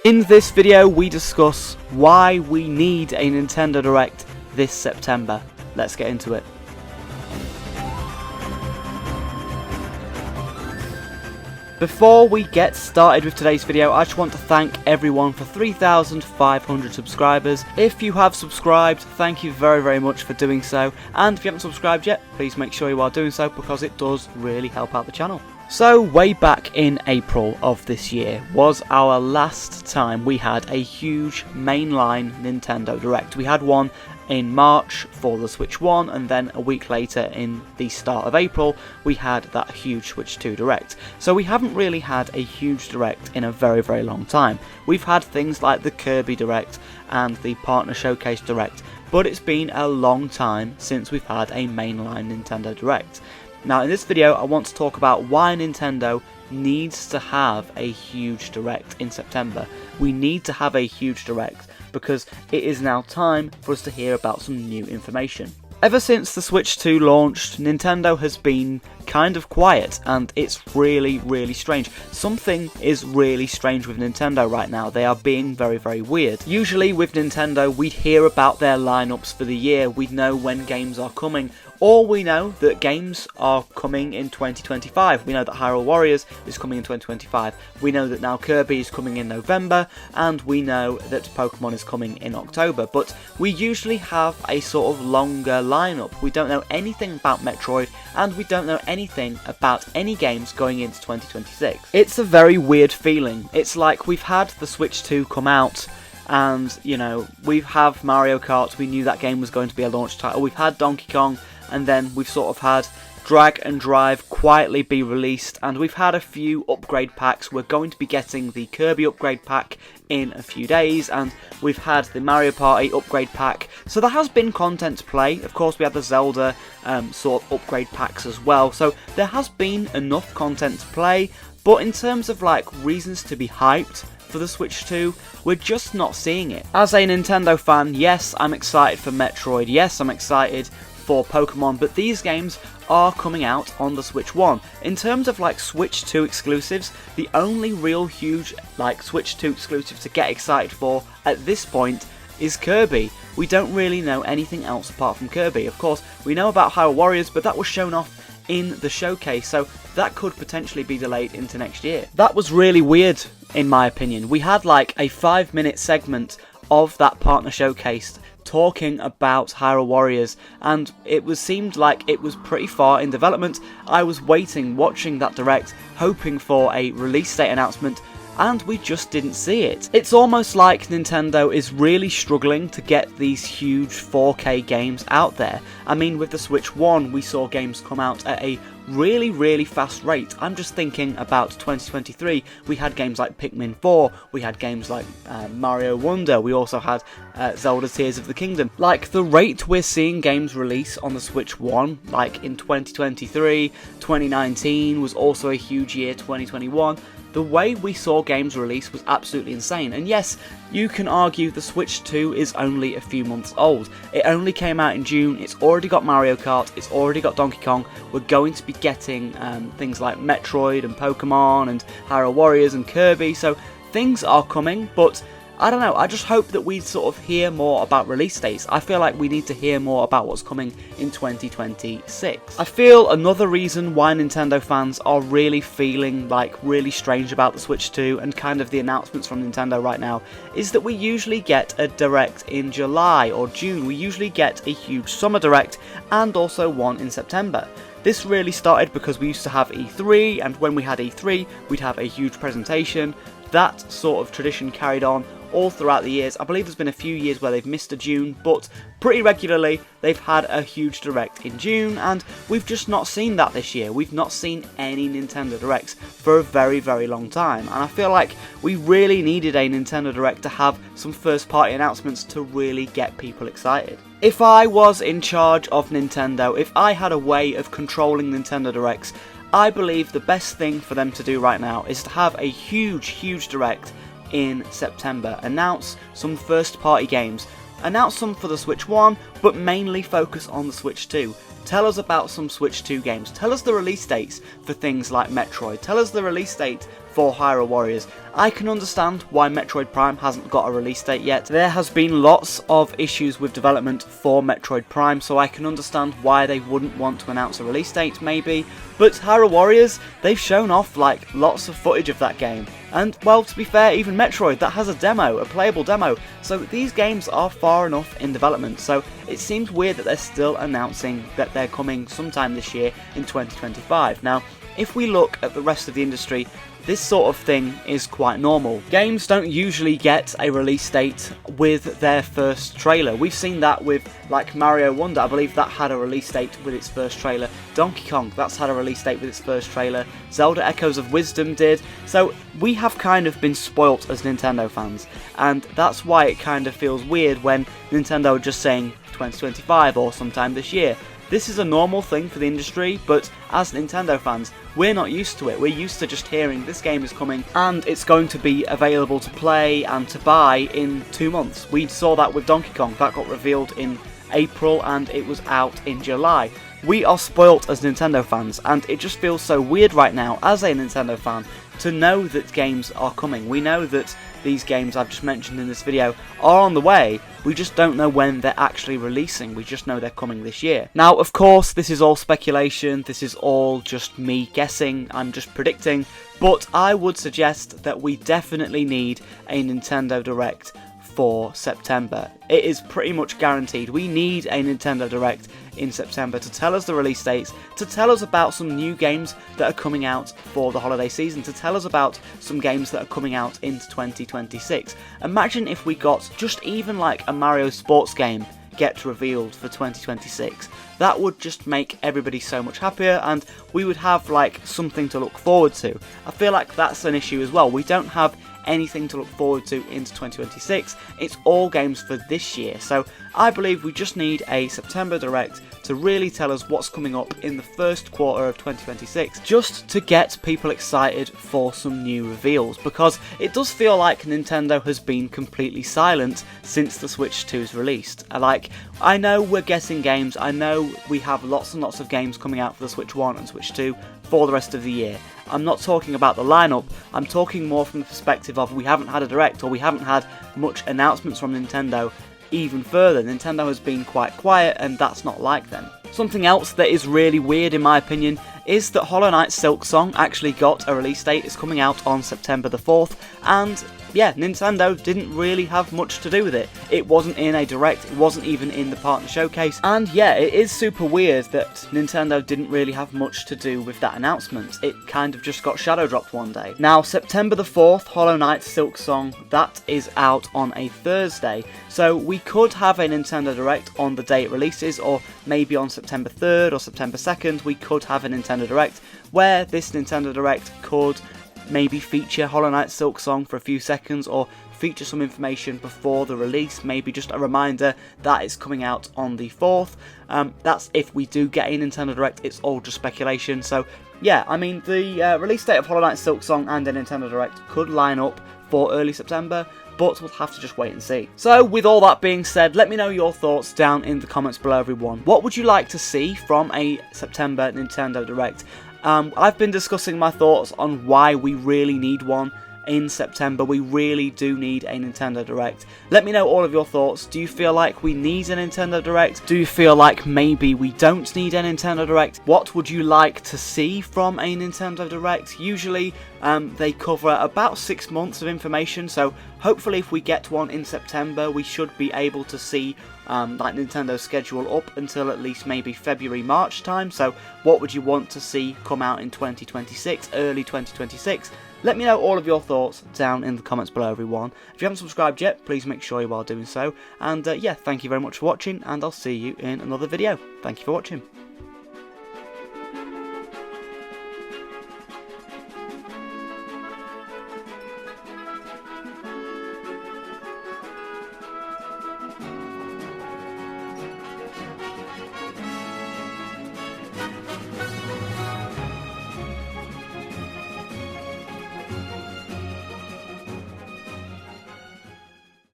In this video we discuss why we need a Nintendo Direct this September. Let's get into it. Before we get started with today's video, I just want to thank everyone for 3,500 subscribers. If you have subscribed, thank you very much for doing so. And if you haven't subscribed yet, please make sure you are doing so because it does really help out the channel. So way back in April of this year was our last time we had a huge mainline Nintendo Direct. We had one in March for the Switch 1, and then a week later in the start of April we had that huge Switch 2 Direct. So we haven't really had a huge Direct in a very long time. We've had things like the Kirby Direct and the Partner Showcase Direct, but it's been a long time since we've had a mainline Nintendo Direct. Now in this video I want to talk about why Nintendo needs to have a huge Direct in September. We need to have a huge Direct because it is now time for us to hear about some new information. Ever since the Switch 2 launched, Nintendo has been kind of quiet, and it's really strange. Something is really strange with Nintendo right now. They are being very weird. Usually with Nintendo we'd hear about their lineups for the year, we'd know when games are coming, or we know that games are coming in 2025. We know that Hyrule Warriors is coming in 2025. We know that now Kirby is coming in November, and we know that Pokemon is coming in October. But we usually have a sort of longer lineup. We don't know anything about Metroid, and we don't know anything about any games going into 2026. It's a very weird feeling. It's like we've had the Switch 2 come out, and you know, we have Mario Kart, we knew that game was going to be a launch title. We've had Donkey Kong, and then we've sort of had Drag and Drive quietly be released, and we've had a few upgrade packs. We're going to be getting the Kirby upgrade pack in a few days, and we've had the Mario Party upgrade pack. So there has been content to play. Of course we had the Zelda sort of upgrade packs as well, so there has been enough content to play, but in terms of like reasons to be hyped for the Switch 2, we're just not seeing it. As a Nintendo fan, yes, I'm excited for Metroid, yes, I'm excited for Pokemon, but these games are coming out on the Switch 1. In terms of like Switch 2 exclusives, the only real huge like Switch 2 exclusive to get excited for at this point is Kirby. We don't really know anything else apart from Kirby. Of course, we know about Hyrule Warriors, but that was shown off in the showcase, so that could potentially be delayed into next year. That was really weird in my opinion. We had like a 5-minute segment of that partner showcase talking about Hyrule Warriors, and it seemed like it was pretty far in development. I was watching that Direct, hoping for a release date announcement, and we just didn't see it. It's almost like Nintendo is really struggling to get these huge 4K games out there. I mean, with the Switch 1 we saw games come out at a really fast rate. I'm just thinking about 2023, we had games like Pikmin 4, we had games like Mario Wonder, we also had Zelda Tears of the Kingdom. Like, the rate we're seeing games release on the Switch 1, like in 2023, 2019 was also a huge year, 2021, the way we saw games release was absolutely insane. And yes, you can argue the Switch 2 is only a few months old. It only came out in June, it's already got Mario Kart, it's already got Donkey Kong. We're going to be getting things like Metroid and Pokemon and Hyrule Warriors and Kirby, so things are coming, but I don't know, I just hope that we sort of hear more about release dates. I feel like we need to hear more about what's coming in 2026. I feel another reason why Nintendo fans are really feeling like really strange about the Switch 2 and kind of the announcements from Nintendo right now is that we usually get a Direct in July or June. We usually get a huge summer Direct and also one in September. This really started because we used to have E3, and when we had E3 we'd have a huge presentation. That sort of tradition carried on all throughout the years. I believe there's been a few years where they've missed a June, but pretty regularly they've had a huge Direct in June, and we've just not seen that this year. We've not seen any Nintendo Directs for a very long time, and I feel like we really needed a Nintendo Direct to have some first party announcements to really get people excited. If I was in charge of Nintendo, if I had a way of controlling Nintendo Directs, I believe the best thing for them to do right now is to have a huge Direct in September. Announce some first party games. Announce some for the Switch 1, but mainly focus on the Switch 2. Tell us about some Switch 2 games. Tell us the release dates for things like Metroid. Tell us the release date for Hyrule Warriors. I can understand why Metroid Prime hasn't got a release date yet. There has been lots of issues with development for Metroid Prime, so I can understand why they wouldn't want to announce a release date maybe. But Hyrule Warriors, they've shown off like lots of footage of that game. And well, to be fair, even Metroid, that has a demo, a playable demo. So these games are far enough in development, so it seems weird that they're still announcing that they're coming sometime this year in 2025. Now, if we look at the rest of the industry, this sort of thing is quite normal. Games don't usually get a release date with their first trailer. We've seen that with like Mario Wonder, I believe that had a release date with its first trailer. Donkey Kong, that's had a release date with its first trailer. Zelda Echoes of Wisdom did. So we have kind of been spoilt as Nintendo fans, and that's why it kind of feels weird when Nintendo are just saying 2025 or sometime this year. This is a normal thing for the industry, but as Nintendo fans, we're not used to it. We're used to just hearing this game is coming and it's going to be available to play and to buy in 2 months. We saw that with Donkey Kong. That got revealed in April and it was out in July. We are spoilt as Nintendo fans, and it just feels so weird right now as a Nintendo fan to know that games are coming. We know that these games I've just mentioned in this video are on the way, we just don't know when they're actually releasing, we just know they're coming this year. Now, of course, this is all speculation, this is all just me guessing, I'm just predicting, but I would suggest that we definitely need a Nintendo Direct for September. It is pretty much guaranteed. We need a Nintendo Direct in September to tell us the release dates, to tell us about some new games that are coming out for the holiday season, to tell us about some games that are coming out into 2026. Imagine if we got just even like a Mario sports game get revealed for 2026. That would just make everybody so much happier, and we would have like something to look forward to. I feel like that's an issue as well. We don't have anything to look forward to into 2026. It's all games for this year. So I believe we just need a September Direct to really tell us what's coming up in the first quarter of 2026, just to get people excited for some new reveals, because it does feel like Nintendo has been completely silent since the Switch 2's released. Like, I know we're getting games, I know we have lots and lots of games coming out for the Switch 1 and Switch 2 for the rest of the year. I'm not talking about the lineup, I'm talking more from the perspective of we haven't had a Direct, or we haven't had much announcements from Nintendo. Even further, Nintendo has been quite quiet, and that's not like them. Something else that is really weird in my opinion is that Hollow Knight Silksong actually got a release date. It's coming out on September the 4th, and yeah, Nintendo didn't really have much to do with it. It wasn't in a Direct, it wasn't even in the partner showcase, and yeah, it is super weird that Nintendo didn't really have much to do with that announcement. It kind of just got shadow dropped one day. Now, September the 4th, Hollow Knight Silksong, that is out on a Thursday, so we could have a Nintendo Direct on the day it releases, or maybe on September 3rd or September 2nd, we could have a Nintendo Direct, where this Nintendo Direct could maybe feature Hollow Knight Silksong for a few seconds, or feature some information before the release, maybe just a reminder that it's coming out on the 4th. That's if we do get a Nintendo Direct. It's all just speculation. So yeah, I mean, the release date of Hollow Knight Silksong and a Nintendo Direct could line up for early September, but we'll have to just wait and see. So with all that being said, let me know your thoughts down in the comments below, everyone. What would you like to see from a September Nintendo Direct? I've been discussing my thoughts on why we really need one in September. We really do need a Nintendo Direct. Let me know all of your thoughts. Do you feel like we need a Nintendo Direct? Do you feel like maybe we don't need a Nintendo Direct? What would you like to see from a Nintendo Direct? Usually they cover about 6 months of information, so hopefully if we get one in September, we should be able to see like Nintendo's schedule up until at least maybe February, March time. So what would you want to see come out in 2026, early 2026? Let me know all of your thoughts down in the comments below, everyone. If you haven't subscribed yet, please make sure you are doing so. And yeah, thank you very much for watching, and I'll see you in another video. Thank you for watching.